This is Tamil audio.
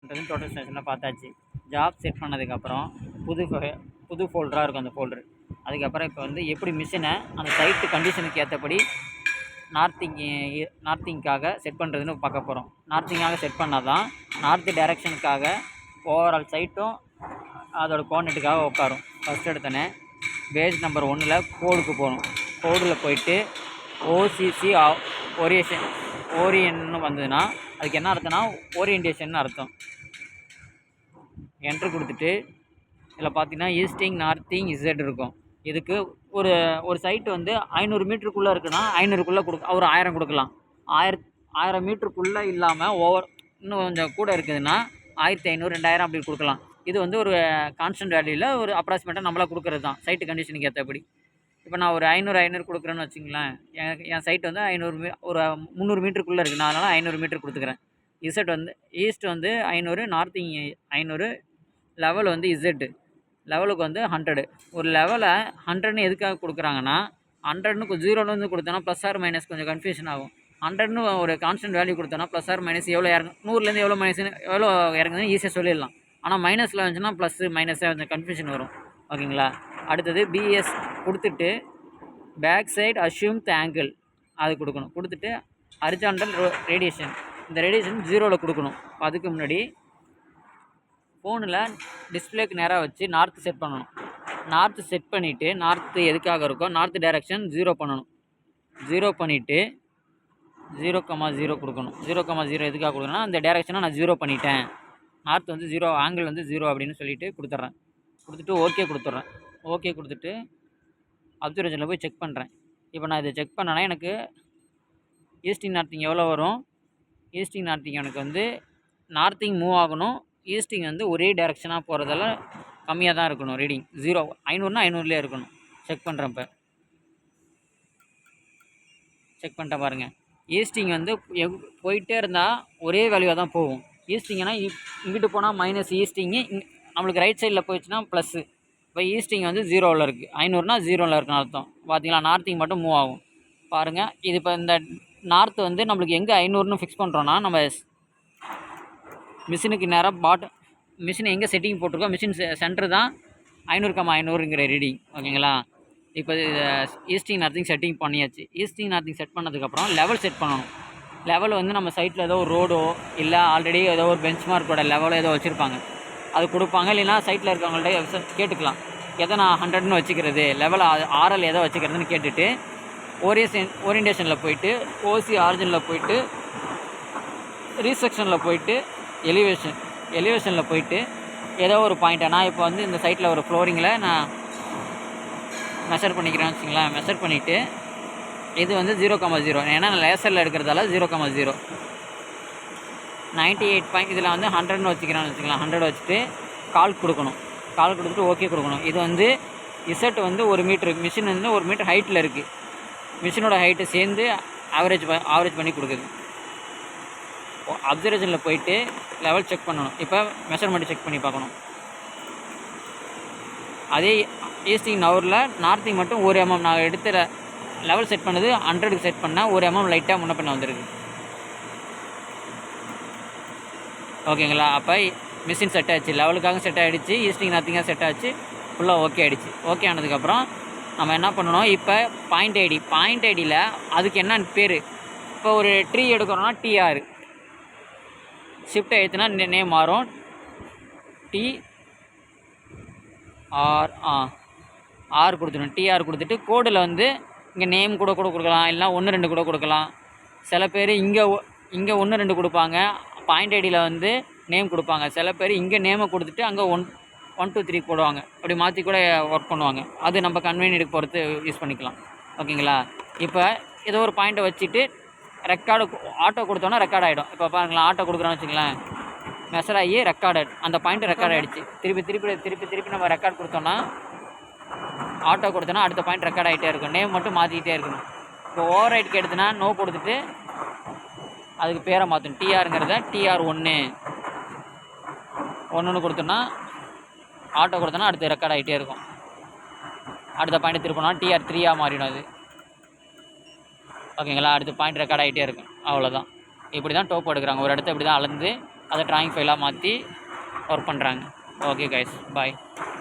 டோட்டல் ஸ்டேஷனில் பார்த்தாச்சு. ஜாப் செட் பண்ணதுக்கப்புறம் புது ஃபோல்டராக இருக்கும் அந்த ஃபோல்டரு. அதுக்கப்புறம் இப்போ வந்து எப்படி மிஷினை அந்த சைட்டு கண்டிஷனுக்கு ஏற்றபடி நார்த்திங்காக செட் பண்ணுறதுன்னு பார்க்க போகிறோம். நார்த்திங்காக செட் பண்ணால் தான் நார்த்து டைரெக்ஷனுக்காக ஓவரால் சைட்டும் அதோட கோஆர்டினேட்டுக்காக உட்காரும். ஃபஸ்ட் எடுத்தோன்னே பேஜ் நம்பர் 1ல் கோடுக்கு போகணும். கோடில் போயிட்டு ஓசிசி ஓரியன்னு வந்ததுன்னா அதுக்கு என்ன அர்த்தம்னா ஓரியன்டேஷன் அர்த்தம். என்ட்ரு கொடுத்துட்டு இதில் பார்த்தீங்கன்னா ஈஸ்டிங் நார்த்திங் இசட் இருக்கும். இதுக்கு ஒரு சைட்டு வந்து 500 மீட்டருக்குள்ளே இருக்குன்னா 500க்குள்ளே ஒரு 1000 கொடுக்கலாம். 1000 மீட்டருக்குள்ளே இல்லாமல் இன்னும் கொஞ்சம் கூட இருக்குதுன்னா 1500 2000 அப்படி கொடுக்கலாம். இது வந்து ஒரு கான்ஸ்டன்ட் வேல்யூவில் ஒரு அப்ராக்சிமேட்டாக நம்மளாக கொடுக்குறது தான் சைட்டு கண்டிஷனுக்கு ஏற்றபடி. இப்போ நான் ஒரு 500 கொடுக்குறேன்னு வச்சுங்களேன். என் சைட் வந்து 300 மீட்டருக்குள்ளே இருக்குது. நான் அதனால் 500 மீட்டர் கொடுத்துக்கிறேன். இசட் வந்து ஈஸ்ட் வந்து 500, நார்த்திங் 500, லெவல் வந்து இசட்டு லெவலுக்கு வந்து 100. ஒரு லெவலை 100ன்னு எதுக்காக கொடுக்குறாங்கன்னா 100ன்னு 0ன்னு கொடுத்தோன்னா ப்ளஸ் ஆர் மைனஸ் கொஞ்சம் கன்ஃபியூஷன் ஆகும். 100ன்னு ஒரு கான்ஸ்டன்ட் வேல்யூ கொடுத்தோன்னா ப்ளஸ் ஆர் மைனஸ் எவ்வளோ இறங்கும், 100லேருந்து எவ்வளோ இறங்குதுன்னு ஈஸியாக சொல்லிடலாம். ஆனால் மைனஸில் வந்துச்சுன்னா ப்ளஸ்ஸு மைனஸாக கொஞ்சம் கன்ஃபியூஷன் வரும். ஓகேங்களா. அடுத்தது பிஎஸ் கொடுத்துட்டு back side assume the angle அது கொடுக்கணும். கொடுத்துட்டு ஹரிசாண்டல் ரேடியேஷன், இந்த ரேடியேஷன் 0ல் கொடுக்கணும். அதுக்கு முன்னாடி ஃபோனில் டிஸ்பிளேக்கு நேராக வச்சு நார்த்து செட் பண்ணணும். நார்த்து செட் பண்ணிவிட்டு நார்த்து எதுக்காக இருக்கோ நார்த்து டைரெக்ஷன் 0 பண்ணணும். 0 பண்ணிவிட்டு 0,0 கொடுக்கணும். 0,0 எதுக்காக கொடுக்கணும்னா அந்த டைரெக்ஷனை நான் 0 பண்ணிட்டேன். நார்த்து வந்து 0, ஆங்கிள் வந்து 0 அப்படின்னு சொல்லிட்டு கொடுத்துட்றேன். கொடுத்துட்டு ஓகே கொடுத்துட்றேன். ஓகே கொடுத்துட்டு அப்சர்வேஷனில் போய் செக் பண்ணுறேன். இப்போ நான் இதை செக் பண்ணேன்னா எனக்கு ஈஸ்டிங் நார்த்திங் எவ்வளோ வரும். ஈஸ்டிங் நார்த்திங் எனக்கு வந்து நார்த்திங் மூவ் ஆகணும். ஈஸ்டிங் வந்து ஒரே டைரெக்ஷனாக போகிறதால கம்மியாக தான் இருக்கணும். ரீடிங் 0, 500னா 500லேயே இருக்கணும். செக் பண்ணுறேன். இப்போ செக் பண்ணிட்டேன் பாருங்கள். ஈஸ்டிங் வந்து போயிட்டே இருந்தால் ஒரே வேல்யூவாக தான் போகும். ஈஸ்டிங்னா இங்கிட்டு போனால் மைனஸ், ஈஸ்டிங்கு நம்மளுக்கு ரைட் சைடில் போயிடுச்சுன்னா ப்ளஸ்ஸு. இப்போ ஈஸ்டிங் வந்து 0வில் இருக்குது, 500னா 0வில் இருக்குன்னு அர்த்தம். பார்த்தீங்களா, நார்த்திங் மட்டும் மூவ் ஆகும் பாருங்கள். இது இப்போ இந்த நார்த்து வந்து நம்மளுக்கு எங்கே 500ன்னு ஃபிக்ஸ் பண்ணுறோன்னா நம்ம மிஷினுக்கு நேராக மிஷின் எங்கே செட்டிங் போட்டிருக்கோம் மிஷின் சென்டர் தான் 500,500ங்கிற ரீடிங். ஓகேங்களா. இப்போ ஈஸ்டிங் நார்த்திங் செட்டிங் பண்ணியாச்சு. ஈஸ்டிங் நார்த்திங் செட் பண்ணதுக்கப்புறம் லெவல் செட் பண்ணணும். லெவல் வந்து நம்ம சைட்டில் ஏதோ ஒரு ரோடோ இல்லை ஆல்ரெடி ஏதோ ஒரு பெஞ்ச் மார்க்கோட லெவலோ ஏதோ வச்சுருப்பாங்க, அது கொடுப்பாங்க. இல்லைன்னா சைட்டில் இருக்கவங்கள்ட்ட கேட்டுக்கலாம், எதை நான் 100ன்னு வச்சுக்கிறது, லெவல் ஆர்எல் எதை வச்சுக்கிறதுன்னு கேட்டுட்டு ஓரியன்டேஷனில் போயிட்டு ஓசி ஆரிஜினில் போயிட்டு ரீசெக்ஷனில் போயிட்டு எலிவேஷனில் போயிட்டு ஏதோ ஒரு பாயிண்ட்டை நான் இப்போ வந்து இந்த சைட்டில் ஒரு ஃப்ளோரிங்கில் நான் மெஷர் பண்ணிக்கிறேன்னு வச்சுங்களேன். மெஷர் பண்ணிவிட்டு இது வந்து 0,0, ஏன்னா நான் லேசரில் எடுக்கிறதால 0,0. 98 பாயிண்ட் இதில் வந்து 100ன்னு வச்சுக்கிறேன்னு வச்சுக்கலாம். 100 வச்சுட்டு கால் கொடுக்கணும். கால் கொடுத்துட்டு ஓகே கொடுக்கணும். இது வந்து இசட் வந்து 1 மீட்ரு, மிஷின் வந்து 1 மீட்டர் ஹைட்டில் இருக்குது. மிஷினோட ஹைட்டு சேர்ந்து ஆவரேஜ் பண்ணி கொடுக்குது. அப்சர்வேஷனில் போயிட்டு லெவல் செக் பண்ணணும். இப்போ மெஷர்மெண்ட்டு செக் பண்ணி பார்க்கணும். அதே ஈஸ்டிங் நவரில் நார்த்திங் மட்டும் 1 mm நான் எடுத்த லெவல் செட் பண்ணது 100க்கு செட் பண்ணால் 1 mm லைட்டாக முன்ன பண்ண வந்துருக்கு. ஓகேங்களா. அப்போ மிஷின் செட் ஆகிடுச்சு, லெவலுக்காக செட் ஆகிடுச்சு, ஈஸ்டிங் நார்த்திங்காக செட் ஆகிடுச்சு, ஃபுல்லாக ஓகே ஆகிடுச்சு. ஓகே ஆனதுக்கப்புறம் நம்ம என்ன பண்ணணும், இப்போ பாயிண்ட் ஐடியில் அதுக்கு என்ன பேர், இப்போ ஒரு ட்ரீ எடுக்கிறோன்னா டிஆர், ஷிஃப்ட் எடுத்துனா நேம் மாறும், ஆர் கொடுத்துடணும். டிஆர் கொடுத்துட்டு கோடில் வந்து இங்கே நேம் கூட கொடுக்கலாம், இல்லைனா 1 2 கூட கொடுக்கலாம். சில பேர் இங்கே 1 2 கொடுப்பாங்க, பாயிண்ட் ஐடியில் வந்து நேம் கொடுப்பாங்க. சில பேர் இங்கே நேமை கொடுத்துட்டு அங்கே 1 2 3 போடுவாங்க. அப்படி மாற்றி கூட ஒர்க் பண்ணுவாங்க. அது நம்ம கன்வீனியன்ட்டுக்கு பொறுத்து யூஸ் பண்ணிக்கலாம். ஓகேங்களா. இப்போ ஏதோ ஒரு பாயிண்ட்டை வச்சுட்டு ரெக்கார்டு ஆட்டோ கொடுத்தோன்னா ரெக்கார்ட் ஆகிடும். இப்போ பாருங்களா, ஆட்டோ கொடுக்குறோன்னு வச்சுங்களேன், மெஷர் ஆகி ரெக்கார்டு, அந்த பாயிண்ட்டு ரெக்கார்ட் ஆகிடுச்சு. திருப்பி நம்ம ரெக்கார்ட் கொடுத்தோன்னா ஆட்டோ கொடுத்தோன்னா அடுத்த பாயிண்ட் ரெக்கார்ட் ஆகிட்டே இருக்கும். நேம் மட்டும் மாற்றிக்கிட்டே இருக்கணும். இப்போ ஓவர் ரைட்டுக்கு எடுத்துனா நோ கொடுத்துட்டு அதுக்கு பேரை மாற்றணும். டிஆருங்கிறத TR 1 கொடுத்தோன்னா ஆட்டோ கொடுத்தோன்னா அடுத்து ரெக்கார்ட் ஆகிட்டே இருக்கும். அடுத்த பாயிண்ட் திருப்பினா TR 3 மாறிடும் அது. ஓகேங்களா. அடுத்த பாயிண்ட் ரெக்கார்ட் ஆகிட்டே இருக்கும். அவ்வளோதான். இப்படி தான் டோப் எடுக்கிறாங்க. ஒரு இடத்த இப்படி தான் அளந்து அதை ட்ராயிங் ஃபைலாக மாற்றி ஒர்க் பண்ணுறாங்க. ஓகே கைஸ், பாய்.